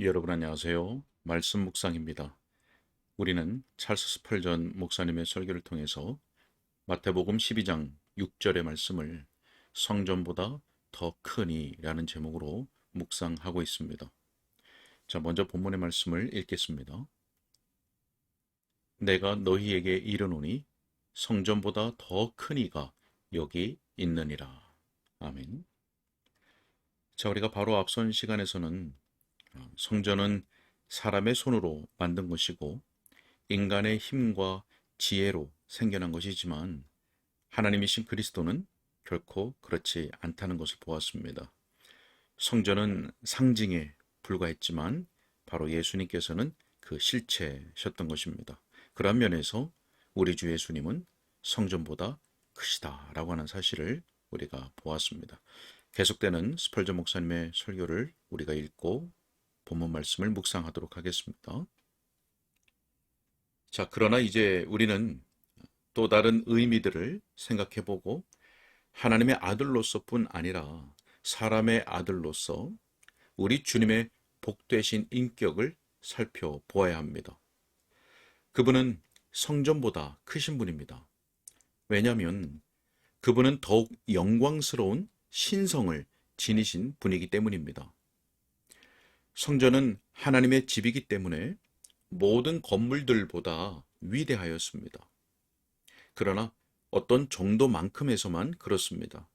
여러분 안녕하세요. 말씀 묵상입니다. 우리는 찰스 스펄전 목사님의 설교를 통해서 마태복음 12장 6절의 말씀을 성전보다 더 크니라는 제목으로 묵상하고 있습니다. 자, 먼저 본문의 말씀을 읽겠습니다. 내가 너희에게 이르노니 성전보다 더 크니가 여기 있느니라. 아멘. 자, 우리가 바로 앞선 시간에서는 성전은 사람의 손으로 만든 것이고 인간의 힘과 지혜로 생겨난 것이지만 하나님이신 그리스도는 결코 그렇지 않다는 것을 보았습니다. 성전은 상징에 불과했지만 바로 예수님께서는 그 실체셨던 것입니다. 그런 면에서 우리 주 예수님은 성전보다 크시다라고 하는 사실을 우리가 보았습니다. 계속되는 스펄전 목사님의 설교를 우리가 읽고 본문 말씀을 묵상하도록 하겠습니다. 자, 그러나 이제 우리는 또 다른 의미들을 생각해보고 하나님의 아들로서뿐 아니라 사람의 아들로서 우리 주님의 복되신 인격을 살펴보아야 합니다. 그분은 성전보다 크신 분입니다. 왜냐하면 그분은 더욱 영광스러운 신성을 지니신 분이기 때문입니다. 성전은 하나님의 집이기 때문에 모든 건물들보다 위대하였습니다. 그러나 어떤 정도만큼에서만 그렇습니다.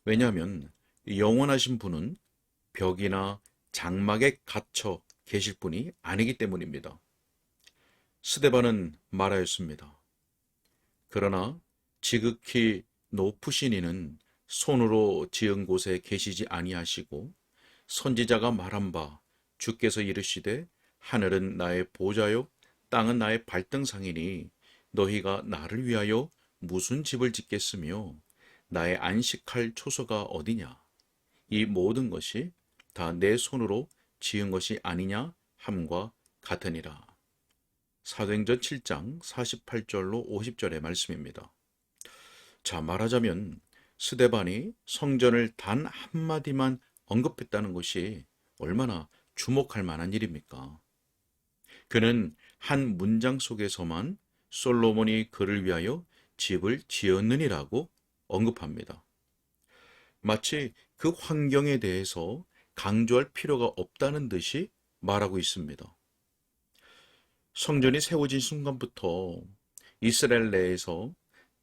왜냐하면 영원하신 분은 벽이나 장막에 갇혀 계실 분이 아니기 때문입니다. 스데반은 말하였습니다. 그러나 지극히 높으신 이는 손으로 지은 곳에 계시지 아니하시고 선지자가 말한 바 주께서 이르시되 하늘은 나의 보좌요 땅은 나의 발등상이니 너희가 나를 위하여 무슨 집을 짓겠으며 나의 안식할 초소가 어디냐 이 모든 것이 다 내 손으로 지은 것이 아니냐 함과 같으니라. 사도행전 7장 48절로 50절의 말씀입니다. 자, 말하자면 스데반이 성전을 단 한마디만 언급했다는 것이 얼마나 주목할 만한 일입니까? 그는 한 문장 속에서만 솔로몬이 그를 위하여 집을 지었느니라고 언급합니다. 마치 그 환경에 대해서 강조할 필요가 없다는 듯이 말하고 있습니다. 성전이 세워진 순간부터 이스라엘 내에서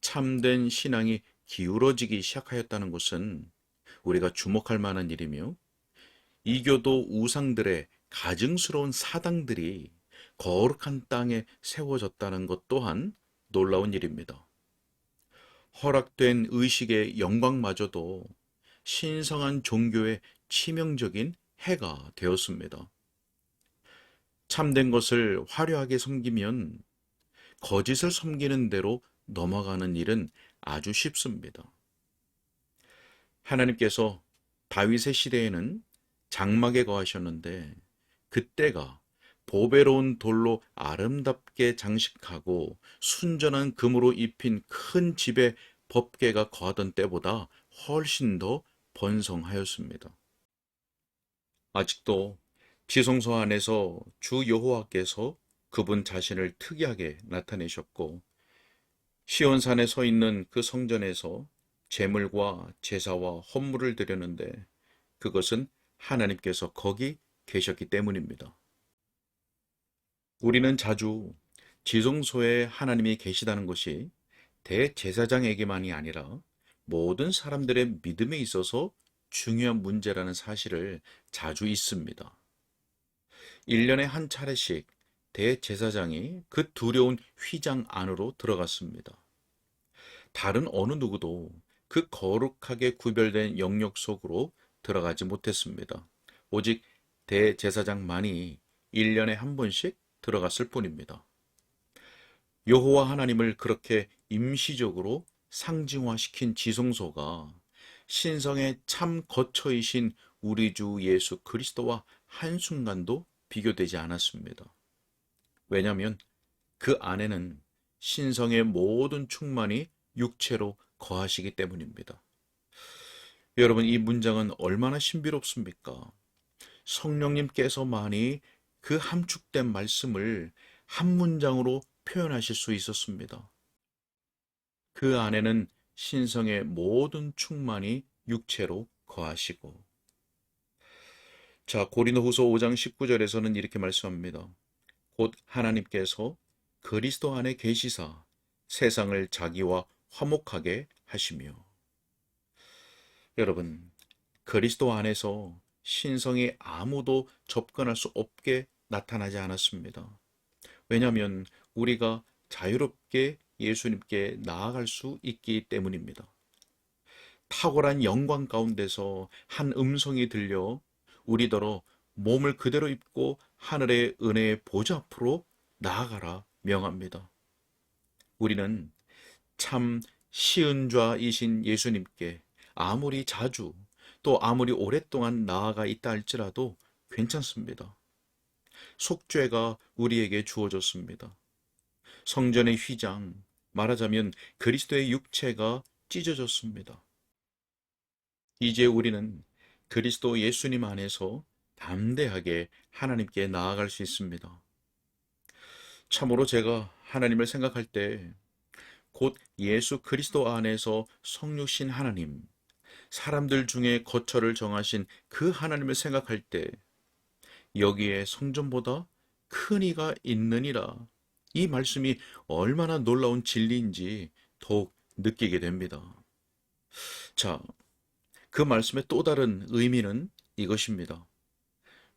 참된 신앙이 기울어지기 시작하였다는 것은 우리가 주목할 만한 일이며 이교도 우상들의 가증스러운 사당들이 거룩한 땅에 세워졌다는 것 또한 놀라운 일입니다. 허락된 의식의 영광마저도 신성한 종교의 치명적인 해가 되었습니다. 참된 것을 화려하게 섬기면 거짓을 섬기는 대로 넘어가는 일은 아주 쉽습니다. 하나님께서 다윗의 시대에는 장막에 거하셨는데 그때가 보배로운 돌로 아름답게 장식하고 순전한 금으로 입힌 큰 집에 법궤가 거하던 때보다 훨씬 더 번성하였습니다. 아직도 지성소 안에서 주 여호와께서 그분 자신을 특이하게 나타내셨고 시온산에 서 있는 그 성전에서 제물과 제사와 헌물을 드렸는데 그것은 하나님께서 거기 계셨기 때문입니다. 우리는 자주 지성소에 하나님이 계시다는 것이 대제사장에게만이 아니라 모든 사람들의 믿음에 있어서 중요한 문제라는 사실을 자주 잊습니다. 1년에 한 차례씩 대제사장이 그 두려운 휘장 안으로 들어갔습니다. 다른 어느 누구도 그 거룩하게 구별된 영역 속으로 들어가지 못했습니다. 오직 대제사장만이 1년에 한 번씩 들어갔을 뿐입니다. 여호와 하나님을 그렇게 임시적으로 상징화시킨 지성소가 신성의 참 거처이신 우리 주 예수 그리스도와 한순간도 비교되지 않았습니다. 왜냐하면 그 안에는 신성의 모든 충만이 육체로 거하시기 때문입니다. 여러분, 이 문장은 얼마나 신비롭습니까? 성령님께서만이 그 함축된 말씀을 한 문장으로 표현하실 수 있었습니다. 그 안에는 신성의 모든 충만이 육체로 거하시고. 자, 고린도후서 5장 19절에서는 이렇게 말씀합니다. 곧 하나님께서 그리스도 안에 계시사 세상을 자기와 화목하게 하시며. 여러분, 그리스도 안에서 신성이 아무도 접근할 수 없게 나타나지 않았습니다. 왜냐하면 우리가 자유롭게 예수님께 나아갈 수 있기 때문입니다. 탁월한 영광 가운데서 한 음성이 들려 우리더러 몸을 그대로 입고 하늘의 은혜의 보좌 앞으로 나아가라 명합니다. 우리는 참 시은좌이신 예수님께 아무리 자주 또 아무리 오랫동안 나아가 있다 할지라도 괜찮습니다. 속죄가 우리에게 주어졌습니다. 성전의 휘장, 말하자면 그리스도의 육체가 찢어졌습니다. 이제 우리는 그리스도 예수님 안에서 담대하게 하나님께 나아갈 수 있습니다. 참으로 제가 하나님을 생각할 때 곧 예수 그리스도 안에서 성육신 하나님, 사람들 중에 거처를 정하신 그 하나님을 생각할 때 여기에 성전보다 큰 이가 있느니라, 이 말씀이 얼마나 놀라운 진리인지 더욱 느끼게 됩니다. 자, 그 말씀의 또 다른 의미는 이것입니다.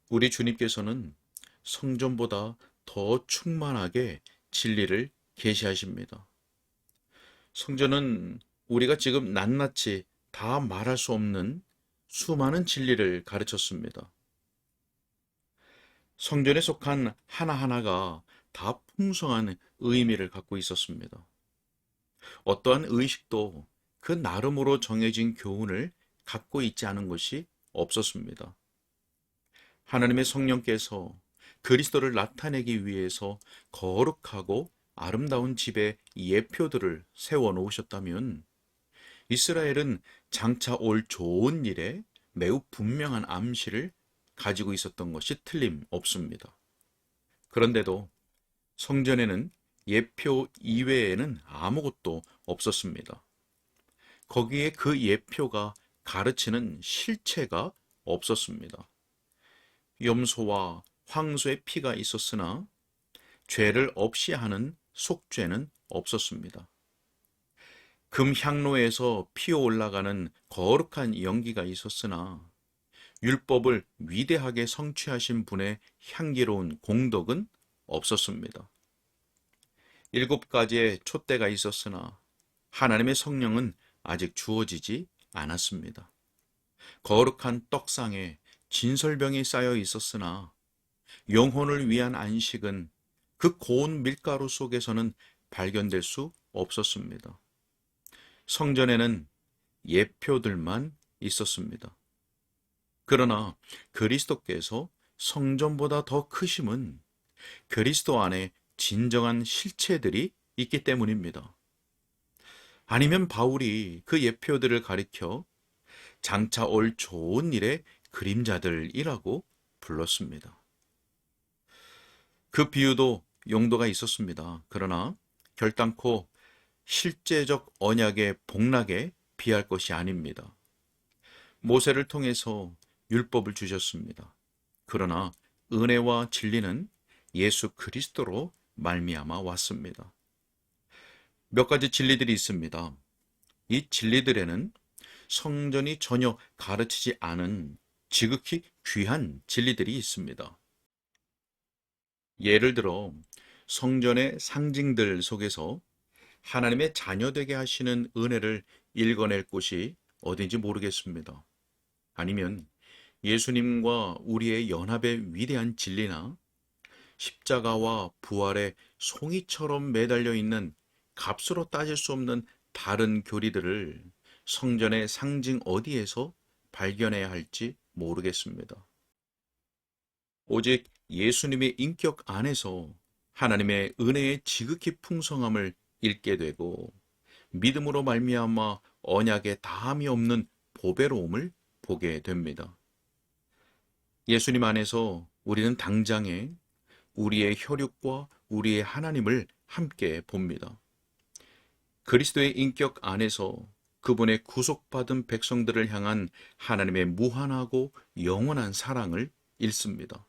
우리 주님께서는 성전보다 더 충만하게 진리를 계시하십니다. 성전은 우리가 지금 낱낱이 다 말할 수 없는 수많은 진리를 가르쳤습니다. 성전에 속한 하나하나가 다 풍성한 의미를 갖고 있었습니다. 어떠한 의식도 그 나름으로 정해진 교훈을 갖고 있지 않은 것이 없었습니다. 하나님의 성령께서 그리스도를 나타내기 위해서 거룩하고 아름다운 집에 예표들을 세워 놓으셨다면 이스라엘은 장차 올 좋은 일에 매우 분명한 암시를 가지고 있었던 것이 틀림없습니다. 그런데도 성전에는 예표 이외에는 아무것도 없었습니다. 거기에 그 예표가 가르치는 실체가 없었습니다. 염소와 황소의 피가 있었으나 죄를 없이 하는 속죄는 없었습니다. 금향로에서 피어 올라가는 거룩한 연기가 있었으나 율법을 위대하게 성취하신 분의 향기로운 공덕은 없었습니다. 7가지의 촛대가 있었으나 하나님의 성령은 아직 주어지지 않았습니다. 거룩한 떡상에 진설병이 쌓여 있었으나 영혼을 위한 안식은 그 고운 밀가루 속에서는 발견될 수 없었습니다. 성전에는 예표들만 있었습니다. 그러나 그리스도께서 성전보다 더 크심은 그리스도 안에 진정한 실체들이 있기 때문입니다. 아니면 바울이 그 예표들을 가리켜 장차 올 좋은 일의 그림자들이라고 불렀습니다. 그 비유도 용도가 있었습니다. 그러나 결단코 실제적 언약의 복락에 비할 것이 아닙니다. 모세를 통해서 율법을 주셨습니다. 그러나 은혜와 진리는 예수 그리스도로 말미암아 왔습니다. 몇 가지 진리들이 있습니다. 이 진리들에는 성전이 전혀 가르치지 않은 지극히 귀한 진리들이 있습니다. 예를 들어 성전의 상징들 속에서 하나님의 자녀되게 하시는 은혜를 읽어낼 곳이 어딘지 모르겠습니다. 아니면 예수님과 우리의 연합의 위대한 진리나 십자가와 부활의 송이처럼 매달려 있는 값으로 따질 수 없는 다른 교리들을 성전의 상징 어디에서 발견해야 할지 모르겠습니다. 오직 예수님의 인격 안에서 하나님의 은혜의 지극히 풍성함을 읽게 되고 믿음으로 말미암아 언약에 다함이 없는 보배로움을 보게 됩니다. 예수님 안에서 우리는 당장에 우리의 혈육과 우리의 하나님을 함께 봅니다. 그리스도의 인격 안에서 그분의 구속받은 백성들을 향한 하나님의 무한하고 영원한 사랑을 읽습니다.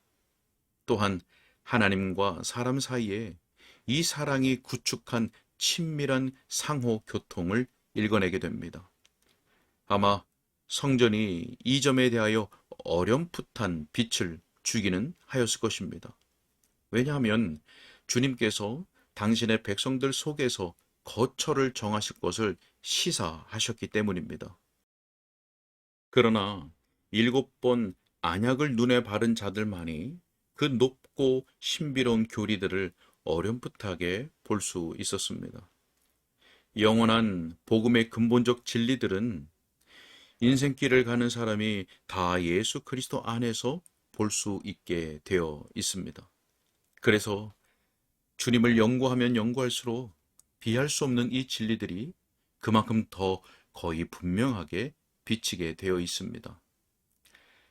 또한 하나님과 사람 사이에 이 사랑이 구축한 친밀한 상호 교통을 읽어내게 됩니다. 아마 성전이 이 점에 대하여 어렴풋한 빛을 주기는 하였을 것입니다. 왜냐하면 주님께서 당신의 백성들 속에서 거처를 정하실 것을 시사하셨기 때문입니다. 그러나 7번 안약을 눈에 바른 자들만이 그 높고 신비로운 교리들을 어렴풋하게 볼 수 있었습니다. 영원한 복음의 근본적 진리들은 인생길을 가는 사람이 다 예수 그리스도 안에서 볼 수 있게 되어 있습니다. 그래서 주님을 연구하면 연구할수록 비할 수 없는 이 진리들이 그만큼 더 거의 분명하게 비치게 되어 있습니다.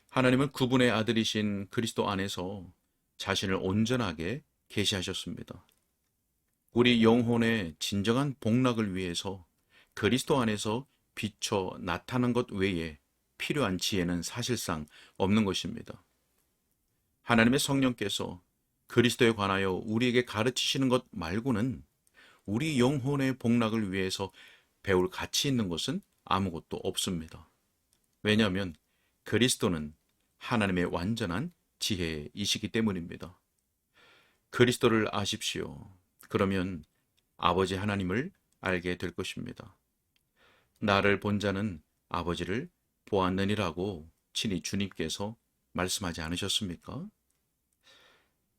하나님은 그분의 아들이신 그리스도 안에서 자신을 온전하게 계시하셨습니다. 우리 영혼의 진정한 복락을 위해서 그리스도 안에서 비춰 나타난 것 외에 필요한 지혜는 사실상 없는 것입니다. 하나님의 성령께서 그리스도에 관하여 우리에게 가르치시는 것 말고는 우리 영혼의 복락을 위해서 배울 가치 있는 것은 아무것도 없습니다. 왜냐하면 그리스도는 하나님의 완전한 지혜이시기 때문입니다. 그리스도를 아십시오. 그러면 아버지 하나님을 알게 될 것입니다. 나를 본 자는 아버지를 보았느니라고 친히 주님께서 말씀하지 않으셨습니까?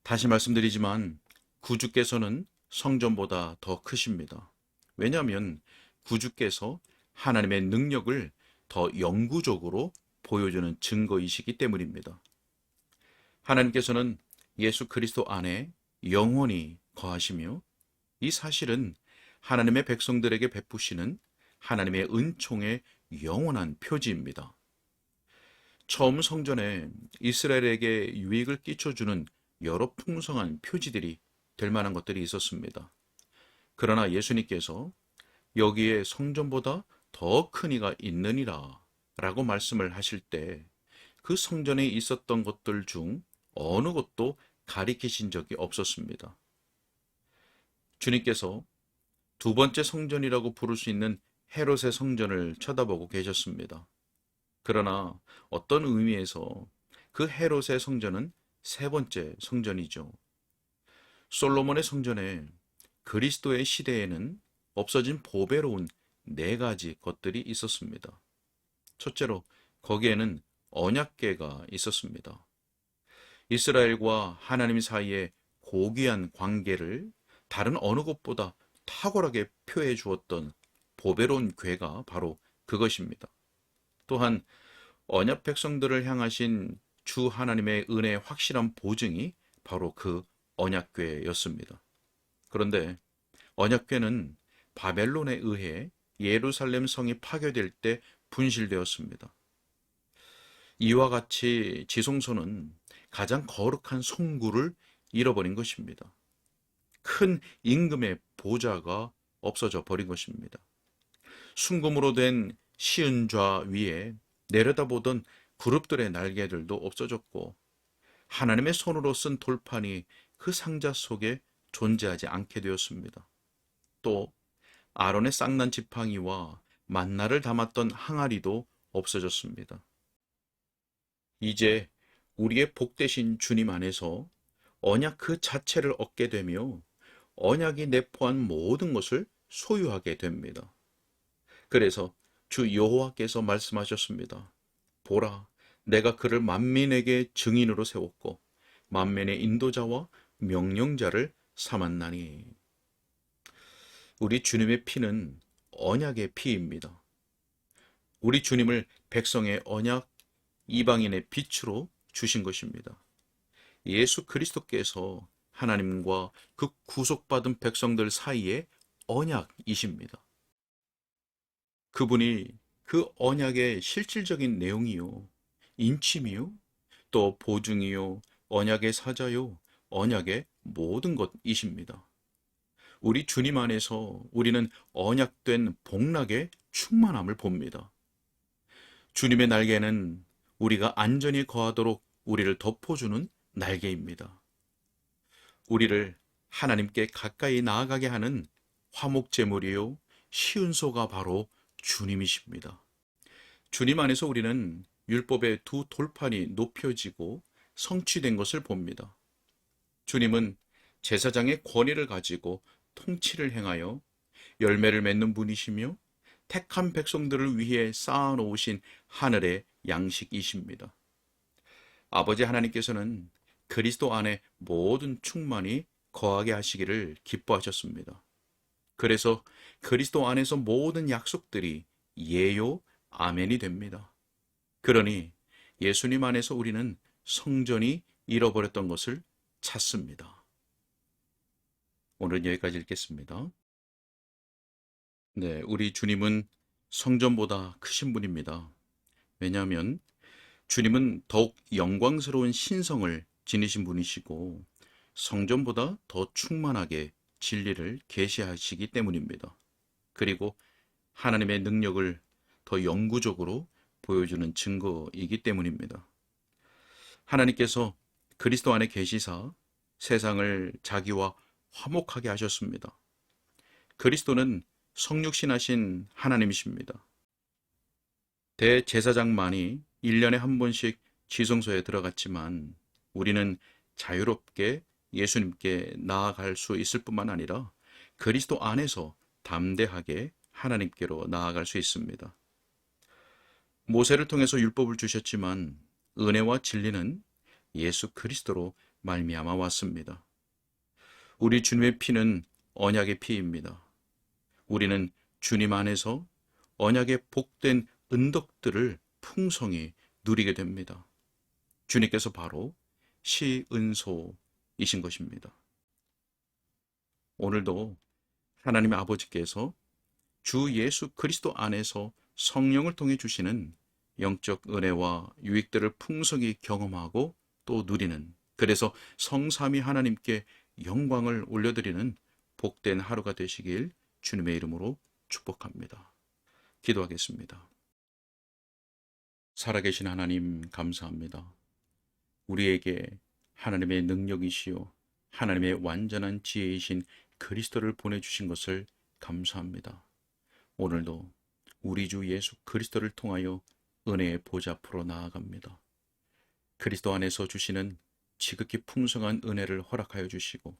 다시 말씀드리지만 구주께서는 성전보다 더 크십니다. 왜냐하면 구주께서 하나님의 능력을 더 영구적으로 보여주는 증거이시기 때문입니다. 하나님께서는 예수 그리스도 안에 영원히 거하시며 이 사실은 하나님의 백성들에게 베푸시는 하나님의 은총의 영원한 표지입니다. 처음 성전에 이스라엘에게 유익을 끼쳐주는 여러 풍성한 표지들이 될 만한 것들이 있었습니다. 그러나 예수님께서 여기에 성전보다 더 큰 이가 있느니라 라고 말씀을 하실 때 그 성전에 있었던 것들 중 어느 것도 가리키신 적이 없었습니다. 주님께서 두 번째 성전이라고 부를 수 있는 헤롯의 성전을 쳐다보고 계셨습니다. 그러나 어떤 의미에서 그 헤롯의 성전은 세 번째 성전이죠. 솔로몬의 성전에 그리스도의 시대에는 없어진 보배로운 네 가지 것들이 있었습니다. 첫째로 거기에는 언약궤가 있었습니다. 이스라엘과 하나님 사이의 고귀한 관계를 다른 어느 곳보다 탁월하게 표해 주었던 보배로운 궤가 바로 그것입니다. 또한 언약 백성들을 향하신 주 하나님의 은혜의 확실한 보증이 바로 그 언약궤였습니다. 그런데 언약궤는 바벨론에 의해 예루살렘 성이 파괴될 때 분실되었습니다. 이와 같이 지성소는 가장 거룩한 성구를 잃어버린 것입니다. 큰 임금의 보좌가 없어져 버린 것입니다. 순금으로 된 시은좌 위에 내려다보던 그룹들의 날개들도 없어졌고 하나님의 손으로 쓴 돌판이 그 상자 속에 존재하지 않게 되었습니다. 또 아론의 쌍난 지팡이와 만나를 담았던 항아리도 없어졌습니다. 이제 우리의 복되신 주님 안에서 언약 그 자체를 얻게 되며 언약이 내포한 모든 것을 소유하게 됩니다. 그래서 주 여호와께서 말씀하셨습니다. 보라, 내가 그를 만민에게 증인으로 세웠고 만민의 인도자와 명령자를 삼았나니. 우리 주님의 피는 언약의 피입니다. 우리 주님을 백성의 언약, 이방인의 빛으로 주신 것입니다. 예수 그리스도께서 하나님과 그 구속받은 백성들 사이의 언약이십니다. 그분이 그 언약의 실질적인 내용이요, 인침이요, 또 보증이요, 언약의 사자요, 언약의 모든 것이십니다. 우리 주님 안에서 우리는 언약된 복락의 충만함을 봅니다. 주님의 날개는 우리가 안전히 거하도록 우리를 덮어주는 날개입니다. 우리를 하나님께 가까이 나아가게 하는 화목제물이요, 시은소가 바로 주님이십니다. 주님 안에서 우리는 율법의 두 돌판이 높여지고 성취된 것을 봅니다. 주님은 제사장의 권위를 가지고 통치를 행하여 열매를 맺는 분이시며 택한 백성들을 위해 쌓아놓으신 하늘의 양식이십니다. 아버지 하나님께서는 그리스도 안에 모든 충만이 거하게 하시기를 기뻐하셨습니다. 그래서 그리스도 안에서 모든 약속들이 예요, 아멘이 됩니다. 그러니 예수님 안에서 우리는 성전이 잃어버렸던 것을 찾습니다. 오늘은 여기까지 읽겠습니다. 네, 우리 주님은 성전보다 크신 분입니다. 왜냐하면 주님은 더욱 영광스러운 신성을 지니신 분이시고 성전보다 더 충만하게 진리를 계시하시기 때문입니다. 그리고 하나님의 능력을 더 영구적으로 보여주는 증거이기 때문입니다. 하나님께서 그리스도 안에 계시사 세상을 자기와 화목하게 하셨습니다. 그리스도는 성육신하신 하나님이십니다. 대제사장만이 1년에 한 번씩 지성소에 들어갔지만 우리는 자유롭게 예수님께 나아갈 수 있을 뿐만 아니라 그리스도 안에서 담대하게 하나님께로 나아갈 수 있습니다. 모세를 통해서 율법을 주셨지만 은혜와 진리는 예수 그리스도로 말미암아 왔습니다. 우리 주님의 피는 언약의 피입니다. 우리는 주님 안에서 언약의 복된 은덕들을 풍성히 누리게 됩니다. 주님께서 바로 시은소이신 것입니다. 오늘도 하나님의 아버지께서 주 예수 그리스도 안에서 성령을 통해 주시는 영적 은혜와 유익들을 풍성히 경험하고 또 누리는, 그래서 성삼위 하나님께 영광을 올려드리는 복된 하루가 되시길 주님의 이름으로 축복합니다. 기도하겠습니다. 살아계신 하나님 감사합니다. 우리에게 하나님의 능력이시요 하나님의 완전한 지혜이신 그리스도를 보내주신 것을 감사합니다. 오늘도 우리 주 예수 그리스도를 통하여 은혜의 보좌 앞으로 나아갑니다. 그리스도 안에서 주시는 지극히 풍성한 은혜를 허락하여 주시고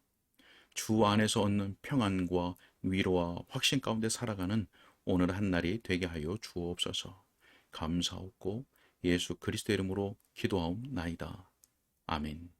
주 안에서 얻는 평안과 위로와 확신 가운데 살아가는 오늘 한 날이 되게 하여 주옵소서. 감사하고 예수 그리스도 이름으로 기도하옵나이다. 아멘.